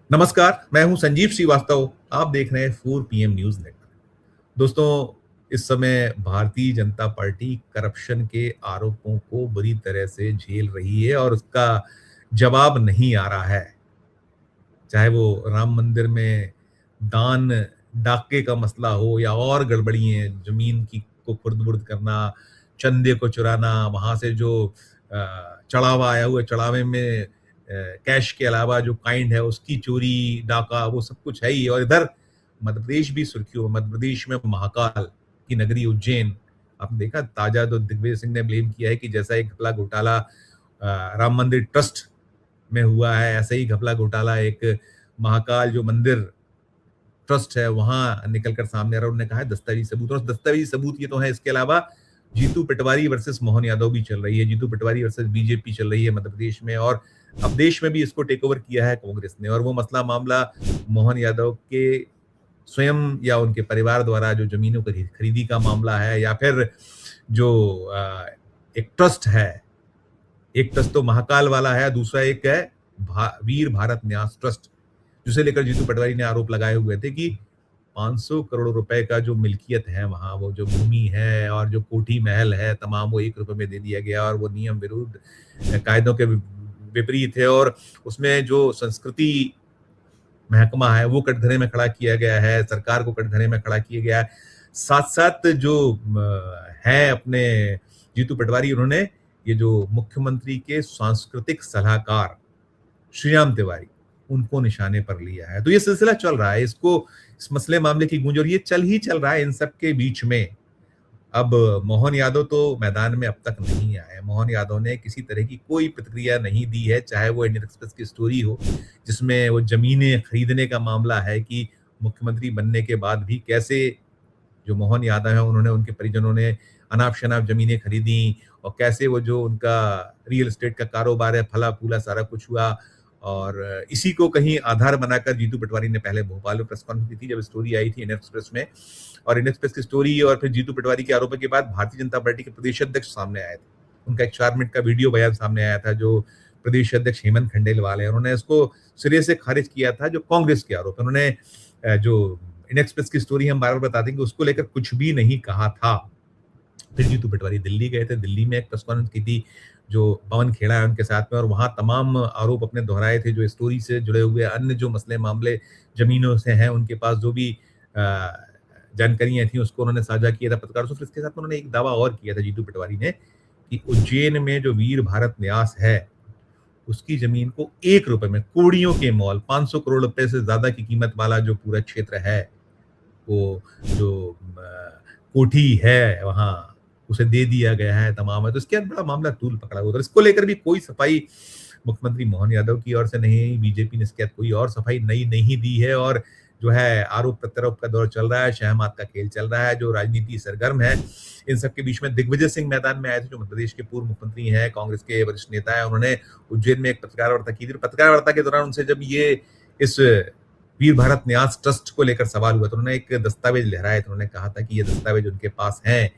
नमस्कार, मैं हूं संजीव श्रीवास्तव। आप देख रहे हैं 4 पीएम न्यूज़ नेटवर्क। दोस्तों, इस समय भारतीय जनता पार्टी करप्शन के आरोपों को बुरी तरह से झेल रही है और उसका जवाब नहीं आ रहा है। चाहे वो राम मंदिर में दान डाके का मसला हो या और गड़बड़ियाँ, ज़मीन की को खुर्द-बुर्द करना, चंदे को चुराना, वहाँ से जो चढ़ावा आया हुआ चढ़ावे में कैश के अलावा जो काइंड है उसकी चोरी, डाका वो सब कुछ है ही। और इधर मध्य प्रदेश भी सुर्खियों में। मध्य प्रदेश में महाकाल की नगरी उज्जैन, आपने देखा ताजा तो दिग्विजय सिंह ने ब्लेम किया है कि जैसा एक घपला घोटाला राम मंदिर ट्रस्ट में हुआ है, ऐसा ही घपला घोटाला एक महाकाल जो मंदिर ट्रस्ट है वहां निकल कर सामने आ रहा है। उन्होंने कहा है दस्तावेजी सबूत, और दस्तावेजी सबूत ये तो है। इसके अलावा जीतू पटवारी वर्सेस मोहन यादव भी चल रही है, जीतू पटवारी वर्सेस बीजेपी चल रही है मध्य प्रदेश में। और अब देश में भी इसको टेक ओवर किया है कांग्रेस ने। और वो मसला मामला मोहन यादव के स्वयं या उनके परिवार द्वारा जो जमीनों की खरीदी का मामला है, या फिर जो एक ट्रस्ट है, एक ट्रस्ट तो महाकाल वाला है, दूसरा एक है वीर भारत न्यास ट्रस्ट, जिसे लेकर जीतू पटवारी ने आरोप लगाए हुए थे कि 500 करोड़ रुपए का जो मिल्कियत है वहां, वो जो भूमि है और जो कोठी महल है, तमाम वो 1 रुपए में दे दिया गया और वो नियम विरुद्ध, कायदों के विपरीत है। और उसमें जो संस्कृति महकमा है वो कटघरे में खड़ा किया गया है, सरकार को कटघरे में खड़ा किया गया है। साथ साथ जो है अपने जीतू पटवारी, उन्होंने ये जो मुख्यमंत्री के सांस्कृतिक सलाहकार श्रीराम तिवारी, उनको निशाने पर लिया है। तो ये सिलसिला चल रहा है, इसको इस मसले मामले की गूंज, और ये चल ही चल रहा है। इन सब के बीच में अब मोहन यादव तो मैदान में अब तक नहीं आए। मोहन यादव ने किसी तरह की कोई प्रतिक्रिया नहीं दी है, चाहे वो इंडियन एक्सप्रेस की स्टोरी हो जिसमें वो जमीनें खरीदने का मामला है कि मुख्यमंत्री बनने के बाद भी कैसे जो मोहन यादव है उन्होंने, उनके परिजनों ने अनाप शनाप जमीनें खरीदी, और कैसे वो जो उनका रियल एस्टेट का कारोबार है फला फूला सारा कुछ हुआ। और इसी को कहीं आधार बनाकर जीतू पटवारी ने पहले भोपाल में प्रेस कॉन्फ्रेंस की थी जब स्टोरी आई थी इंडियन एक्सप्रेस में। और इंडियन एक्सप्रेस की स्टोरी और फिर जीतू पटवारी के आरोपों के बाद भारतीय जनता पार्टी के प्रदेश अध्यक्ष सामने आए थे। उनका एक 4 मिनट का वीडियो बयान सामने आया था जो प्रदेश अध्यक्ष हेमंत खंडेलवाल है, उन्होंने इसको सिरे से खारिज किया था जो कांग्रेस के आरोप। उन्होंने जो इंडियन एक्सप्रेस की स्टोरी हम बार बार बताते हैं कि उसको लेकर कुछ भी नहीं कहा था। फिर जीतू पटवारी दिल्ली गए थे, दिल्ली में एक प्रेस कॉन्फ्रेंस की थी जो पवन खेड़ा है उनके साथ में, और वहां तमाम आरोप अपने दोहराए थे जो स्टोरी से जुड़े हुए अन्य जो मसले मामले जमीनों से हैं, उनके पास जो भी जानकारियां थी उसको उन्होंने साझा किया था पत्रकारों से। फिर इसके साथ उन्होंने एक दावा और किया था जीतू पटवारी ने कि उज्जैन में जो वीर भारत न्यास है उसकी जमीन को 1 रुपए में, कौड़ियों के मोल 500 करोड़ रुपए से ज्यादा की कीमत वाला जो पूरा क्षेत्र है, वो जो कोठी है वहां, उसे दे दिया गया है तमाम है। तो इसके बाद बड़ा मामला तूल पकड़ा हुआ था। इसको लेकर भी कोई सफाई मुख्यमंत्री मोहन यादव की ओर से नहीं, बीजेपी ने इसके बाद कोई और सफाई नई नहीं दी है। और जो है आरोप प्रत्यारोप का दौर चल रहा है, शहमात का खेल चल रहा है, जो राजनीति सरगर्म है। इन सब के बीच में दिग्विजय सिंह मैदान में आए थे, जो मध्य प्रदेश के पूर्व मुख्यमंत्री हैं, कांग्रेस के वरिष्ठ नेता है। उन्होंने उज्जैन में एक पत्रकार वार्ता की थी। पत्रकार वार्ता के दौरान उनसे जब ये इस वीर भारत न्यास ट्रस्ट को लेकर सवाल हुआ तो उन्होंने एक दस्तावेज लहराए थे। उन्होंने कहा था कि ये दस्तावेज उनके पास हैं,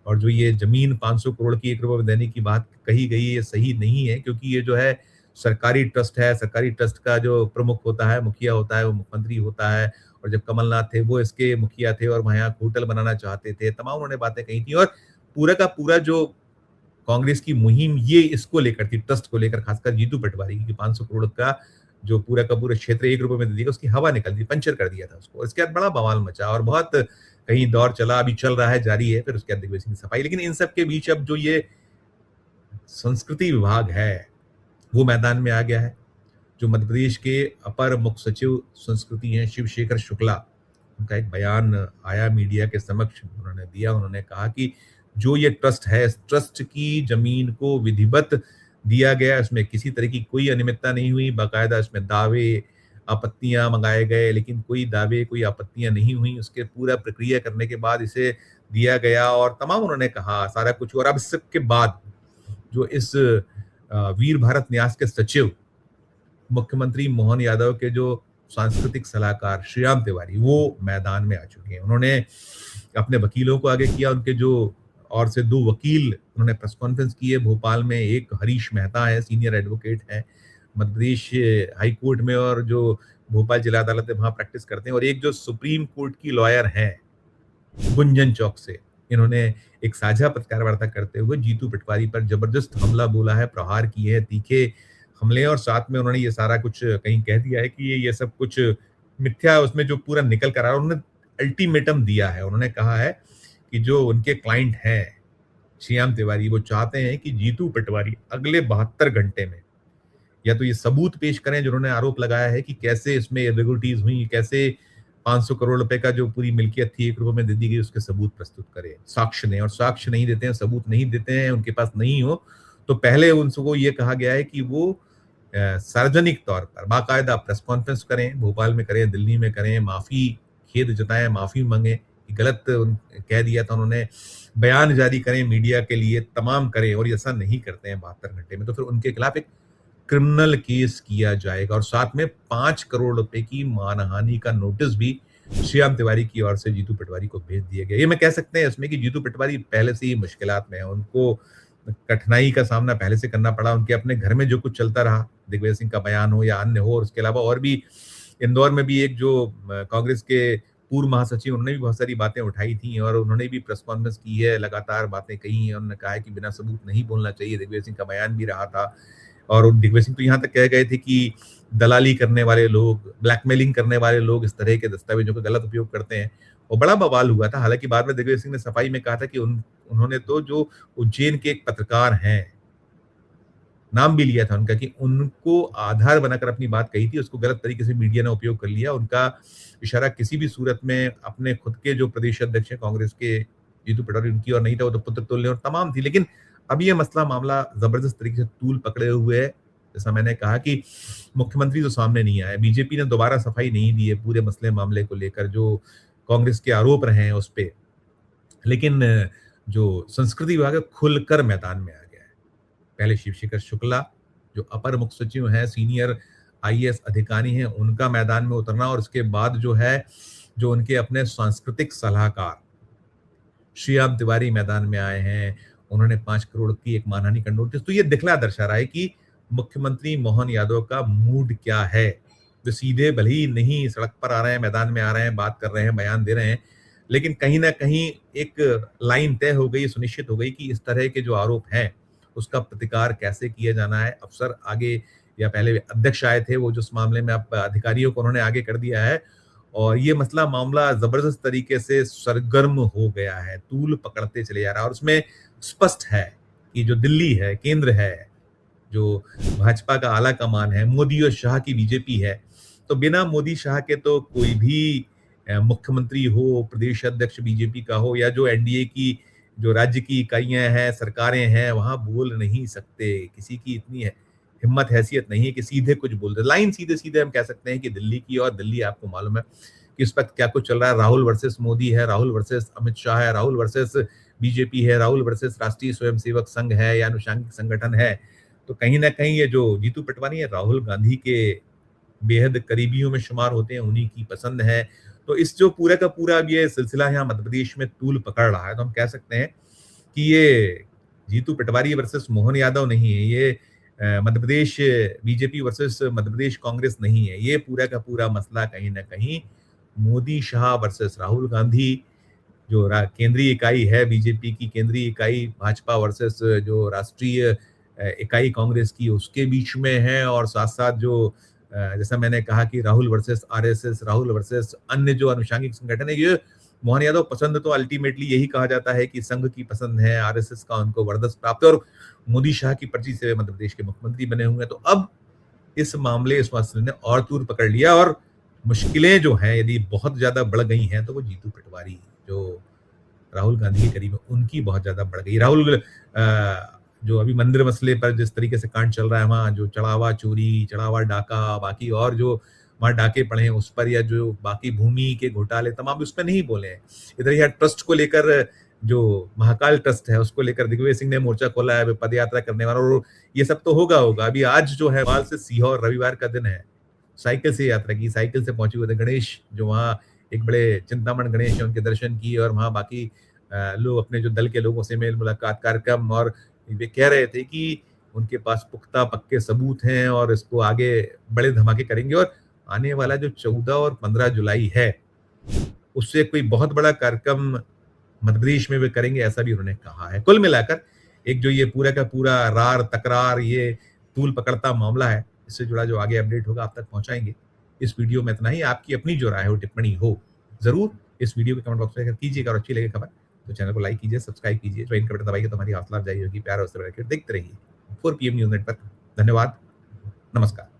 और जो ये जमीन 500 करोड़ की 1 रुपए में देने की बात कही गई है ये सही नहीं है, क्योंकि ये जो है सरकारी ट्रस्ट है। सरकारी ट्रस्ट का जो प्रमुख होता है, मुखिया होता है, वो मुख्यमंत्री होता है। और जब कमलनाथ थे वो इसके मुखिया थे और वहां यहाँ होटल बनाना चाहते थे, तमाम उन्होंने बातें कही थी। और पूरा का पूरा जो कांग्रेस की मुहिम ये इसको लेकर थी, ट्रस्ट को लेकर, खासकर जीतू पटवारी की 500 करोड़ का जो पूरा का पूरा क्षेत्र 1 रुपए में दे दिया, उसकी हवा निकल दी, पंचर कर दिया था उसको। और इसके बाद बड़ा बवाल मचा और बहुत कहीं दौर चला, अभी चल रहा है, जारी है। फिर उसके बाद दिग्विजय सिंह की सफाई। लेकिन इन सब के बीच अब जो ये संस्कृति विभाग है वो मैदान में आ गया है। जो मध्य प्रदेश के अपर मुख्य सचिव संस्कृति हैं शिवशेखर शुक्ला, उनका एक बयान आया मीडिया के समक्ष, उन्होंने दिया। उन्होंने कहा कि जो ये ट्रस्ट है, इस ट्रस्ट की जमीन को विधिवत दिया गया, इसमें किसी तरह की कोई अनियमितता नहीं हुई। बाकायदा इसमें दावे आपत्तियां मंगाए गए, लेकिन कोई दावे कोई आपत्तियां नहीं हुई। उसके पूरा प्रक्रिया करने के बाद इसे दिया गया और तमाम उन्होंने कहा सारा कुछ। और अब इसके बाद जो इस वीर भारत न्यास के सचिव मुख्यमंत्री मोहन यादव के जो सांस्कृतिक सलाहकार श्रीराम तिवारी, वो मैदान में आ चुके हैं। उन्होंने अपने वकीलों को आगे किया, उनके जो और से 2 वकील उन्होंने प्रेस कॉन्फ्रेंस की है भोपाल में। एक हरीश मेहता है, सीनियर एडवोकेट है, मध्य प्रदेश हाई कोर्ट में और जो भोपाल जिला अदालत है वहाँ प्रैक्टिस करते हैं, और एक जो सुप्रीम कोर्ट की लॉयर हैं गुंजन चौक से, इन्होंने एक साझा पत्रकार वार्ता करते हुए जीतू पटवारी पर जबरदस्त हमला बोला है, प्रहार किए हैं, तीखे हमले, और साथ में उन्होंने ये सारा कुछ कहीं कह दिया है कि ये सब कुछ मिथ्या है, उसमें जो पूरा निकल कर आ रहा है। उन्होंने अल्टीमेटम दिया है, उन्होंने कहा है कि जो उनके क्लाइंट हैं श्याम तिवारी, वो चाहते हैं कि जीतू पटवारी अगले 72 घंटे में या तो ये सबूत पेश करें, जिन्होंने आरोप लगाया है कि कैसे इसमें इरेगुलरिटीज हुई, कैसे 500 करोड़ रुपए का जो पूरी मिल्कियत थी 1 रुपए में दे दी गई, उसके सबूत प्रस्तुत करें, साक्ष्य दें, और साक्ष्य नहीं देते हैं, सबूत नहीं देते हैं, उनके पास नहीं हो तो पहले उनको ये कहा गया है कि वो सार्वजनिक तौर पर बाकायदा प्रेस कॉन्फ्रेंस करें, भोपाल में करें, दिल्ली में करें, माफी खेद जताएं, माफी मांगे, गलत कह दिया था उन्होंने, बयान जारी करें मीडिया के लिए, तमाम करें, और ऐसा नहीं करते हैं 72 घंटे में तो फिर उनके खिलाफ एक क्रिमिनल केस किया जाएगा, और साथ में 5 करोड़ रुपए की मानहानि का नोटिस भी श्याम तिवारी की ओर से जीतू पटवारी को भेज दिया गया। ये मैं कह सकते हैं इसमें कि जीतू पटवारी पहले से ही मुश्किलात में है, उनको कठिनाई का सामना पहले से करना पड़ा, उनके अपने घर में जो कुछ चलता रहा, दिग्विजय सिंह का बयान हो या अन्य हो, और उसके अलावा और भी इंदौर में भी एक जो कांग्रेस के पूर्व महासचिव, उन्होंने भी बहुत सारी बातें उठाई थी, और उन्होंने भी प्रेस कॉन्फ्रेंस की है, लगातार बातें कही हैं, उन्होंने कहा है कि बिना सबूत नहीं बोलना चाहिए, दिग्विजय सिंह का बयान भी रहा था, और दिग्विजय सिंह तो यहाँ तक कह गए थे कि दलाली करने वाले लोग, ब्लैकमेलिंग करने वाले लोग इस तरह के दस्तावेजों का गलत उपयोग करते हैं, और बड़ा बवाल हुआ था। हालांकि बाद में दिग्विजय सिंह ने सफाई में कहा था कि उन्होंने तो जो उज्जैन के एक पत्रकार हैं, नाम भी लिया था उनका, कि उनको आधार बनाकर अपनी बात कही थी, उसको गलत तरीके से मीडिया ने उपयोग कर लिया, उनका इशारा किसी भी सूरत में अपने खुद के जो प्रदेश अध्यक्ष हैं कांग्रेस के जीतू पटवारी, उनकी और नहीं था, वो तो पुत्र तुल्य और तमाम थी। लेकिन अब ये मसला मामला जबरदस्त तरीके से तूल पकड़े हुए है। जैसा मैंने कहा कि मुख्यमंत्री तो सामने नहीं आए, बीजेपी ने दोबारा सफाई नहीं दी है पूरे मसले मामले को लेकर, जो कांग्रेस के आरोप रहे हैं उस पे, लेकिन जो संस्कृति विभाग है खुलकर मैदान में आ गया है। पहले शिवशेखर शुक्ला जो अपर मुख्य सचिव हैं, सीनियर आईएएस अधिकारी हैं, उनका मैदान में उतरना, और उसके बाद जो है जो उनके अपने सांस्कृतिक सलाहकार श्याम तिवारी मैदान में आए हैं, उन्होंने 5 करोड़ की एक मानहानि का नोटिस, तो ये दिखला दर्शा रहा है कि मुख्यमंत्री मोहन यादव का मूड क्या है। जो सीधे भले ही नहीं सड़क पर आ रहे हैं, मैदान में आ रहे हैं, बात कर रहे हैं, बयान दे रहे हैं, लेकिन कहीं ना कहीं एक लाइन तय हो गई, सुनिश्चित हो गई कि इस तरह के जो आरोप हैं उसका प्रतिकार कैसे किया जाना है। अफसर आगे, या पहले अध्यक्ष आए थे, वो जो इस मामले में अब अधिकारियों को उन्होंने आगे कर दिया है, और ये मसला मामला जबरदस्त तरीके से सरगर्म हो गया है, तूल पकड़ते चले जा रहा है, और उसमें स्पष्ट है कि जो दिल्ली है, केंद्र है, जो भाजपा का आला कमान है, मोदी और शाह की बीजेपी है, तो बिना मोदी शाह के तो कोई भी मुख्यमंत्री हो, प्रदेश अध्यक्ष बीजेपी का हो, या जो एनडीए की जो राज्य की इकाइयां हैं, सरकारें हैं, वहां बोल नहीं सकते। किसी की इतनी हिम्मत हैसियत नहीं है कि सीधे कुछ बोल दे। लाइन सीधे सीधे हम कह सकते हैं कि दिल्ली की, और दिल्ली आपको मालूम है कि इस वक्त क्या कुछ चल रहा है। राहुल वर्सेस मोदी है, राहुल वर्सेस अमित शाह है, राहुल वर्सेस बीजेपी है, राहुल वर्सेस राष्ट्रीय स्वयंसेवक संघ है या अनुषांगिक संगठन है। तो कहीं ना कहीं ये जो जीतू पटवारी है, राहुल गांधी के बेहद करीबियों में शुमार होते हैं, उन्हीं की पसंद है। तो इस जो पूरा का पूरा अब ये सिलसिला यहाँ मध्य प्रदेश में तूल पकड़ रहा है, तो हम कह सकते हैं कि ये जीतू पटवारी वर्सेस मोहन यादव नहीं है, ये मध्य प्रदेश बीजेपी वर्सेस मध्य प्रदेश कांग्रेस नहीं है, ये पूरा का पूरा मसला कहीं ना कहीं मोदी शाह वर्सेस राहुल गांधी, जो केंद्रीय इकाई है बीजेपी की, केंद्रीय इकाई भाजपा वर्सेस जो राष्ट्रीय इकाई कांग्रेस की, उसके बीच में है। और साथ साथ जो जैसा मैंने कहा कि Rahul versus RSS, Rahul versus अन्य जो अनुषांगिक संगठन है, ये मोहन यादव पसंद तो अल्टीमेटली यही कहा जाता है कि संघ की पसंद है, आरएसएस का उनको वर्चस्व प्राप्त है, और मोदी शाह की पर्ची से मध्य प्रदेश के मुख्यमंत्री बने हुए हैं। तो अब इस मामले, इस मसले ने और तूर पकड़ लिया, और मुश्किलें जो हैं यदि बहुत ज्यादा बढ़ गई हैं, तो वो जीतू पटवारी जो राहुल गांधी के करीब है, उनकी बहुत ज्यादा बढ़ गई। राहुल जो अभी मंदिर मसले पर जिस तरीके से कांड चल रहा है, वहाँ जो चढ़ावा चोरी, चढ़ावा डाका, बाकी और जो वहाँ डाके पड़े हैं उस पर, या जो बाकी भूमि के घोटाले तमाम, उस पर नहीं बोले हैं। इधर यह ट्रस्ट को लेकर, जो महाकाल ट्रस्ट है, उसको लेकर दिग्विजय सिंह ने मोर्चा खोला है पद यात्रा करने वाला, और ये सब तो होगा। अभी आज जो है बाल से सीहोर, रविवार का दिन है, साइकिल से यात्रा की, साइकिल से पहुंचे हुए थे गणेश, जो वहाँ एक बड़े चिंतामण गणेश है, उनके दर्शन किए, और वहाँ बाकी लोग अपने जो दल के लोगों से मेल मुलाकात कार्यक्रम, और वे कह रहे थे कि उनके पास पुख्ता पक्के सबूत हैं और इसको आगे बड़े धमाके करेंगे और आने वाला जो 14 और 15 जुलाई है, उससे कोई बहुत बड़ा कार्यक्रम मध्य प्रदेश में वे करेंगे, ऐसा भी उन्होंने कहा है। कुल मिलाकर एक जो ये पूरा का पूरा रार, तकरार, ये तूल पकड़ता मामला है, इससे जुड़ा जो आगे अपडेट होगा आप तक पहुँचाएँगे। इस वीडियो में इतना ही। आपकी अपनी जो राय हो, टिप्पणी हो, ज़रूर इस वीडियो के कमेंट बॉक्स में कीजिएगा और अच्छी लगे खबर तो चैनल को लाइक कीजिए, सब्सक्राइब कीजिए, ज्वाइन का बटन दबाइए तो हमारी हौसला अफजाई होगी। प्यार और देखते रहिए 4 पीएम न्यूज़ नेटवर्क। धन्यवाद। नमस्कार।